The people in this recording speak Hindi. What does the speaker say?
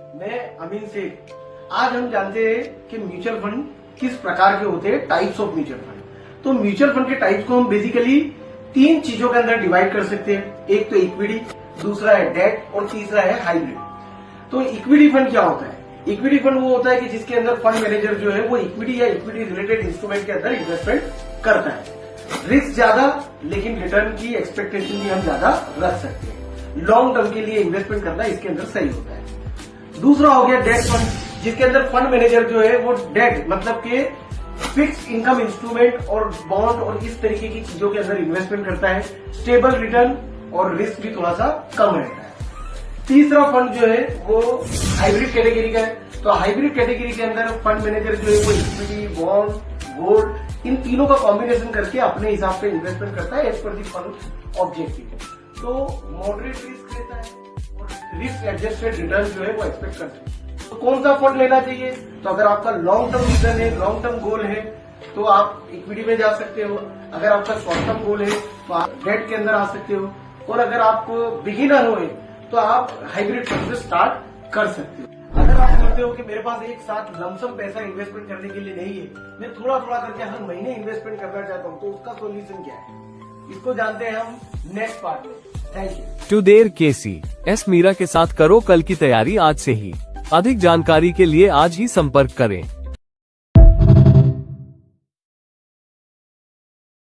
मैं अमीन शेख। आज हम जानते हैं कि म्यूचुअल फंड किस प्रकार के होते हैं, टाइप्स ऑफ म्यूचुअल फंड। तो म्यूचुअल फंड के टाइप्स को हम बेसिकली 3 चीजों के अंदर डिवाइड कर सकते हैं। एक तो इक्विटी, दूसरा है डेट और तीसरा है हाइब्रिड। तो इक्विटी फंड क्या होता है? इक्विटी फंड वो होता है कि जिसके अंदर फंड मैनेजर जो है वो इक्विटी या इक्विटी रिलेटेड इंस्ट्रूमेंट के अंदर इन्वेस्टमेंट करता है। रिस्क ज्यादा लेकिन रिटर्न की एक्सपेक्टेशन भी हम ज्यादा रख सकते हैं। लॉन्ग टर्म के लिए इन्वेस्टमेंट करना इसके अंदर सही होता है। दूसरा हो गया डेट फंड, जिसके अंदर फंड मैनेजर जो है वो डेट मतलब के फिक्स इनकम इंस्ट्रूमेंट और बॉन्ड और इस तरीके की चीजों के अंदर इन्वेस्टमेंट करता है। स्टेबल रिटर्न और रिस्क भी थोड़ा सा कम रहता है। तीसरा फंड जो है वो हाइब्रिड कैटेगरी का है। तो हाइब्रिड कैटेगरी के अंदर फंड मैनेजर जो है वो इक्विटी, बॉन्ड, गोल्ड इन तीनों का कॉम्बिनेशन करके अपने हिसाब से इन्वेस्टमेंट करता है as per the fund objective. तो मॉडरेट रिस्क रहता है और रिस्क एडजस्टेड रिटर्न जो है वो एक्सपेक्ट करते हैं। तो कौन सा फंड लेना चाहिए? तो अगर आपका लॉन्ग टर्म विजन है, लॉन्ग टर्म गोल है तो आप इक्विटी में जा सकते हो। अगर आपका शॉर्ट टर्म गोल है तो आप डेट के अंदर आ सकते हो। और अगर आप बिगिनर हो तो आप हाइब्रिड फंड से स्टार्ट कर सकते हो। अगर आप कहते हो कि मेरे पास एक साथ लमसम पैसा इन्वेस्टमेंट करने के लिए नहीं है, मैं थोड़ा थोड़ा करके हर महीने इन्वेस्टमेंट करना चाहता हूँ, तो उसका सोल्यूशन क्या है? इसको जानते हैं हम नेक्स्ट पार्ट में। Thank you. टू देर केसी एस मीरा के साथ करो कल की तैयारी आज से ही। अधिक जानकारी के लिए आज ही संपर्क करें।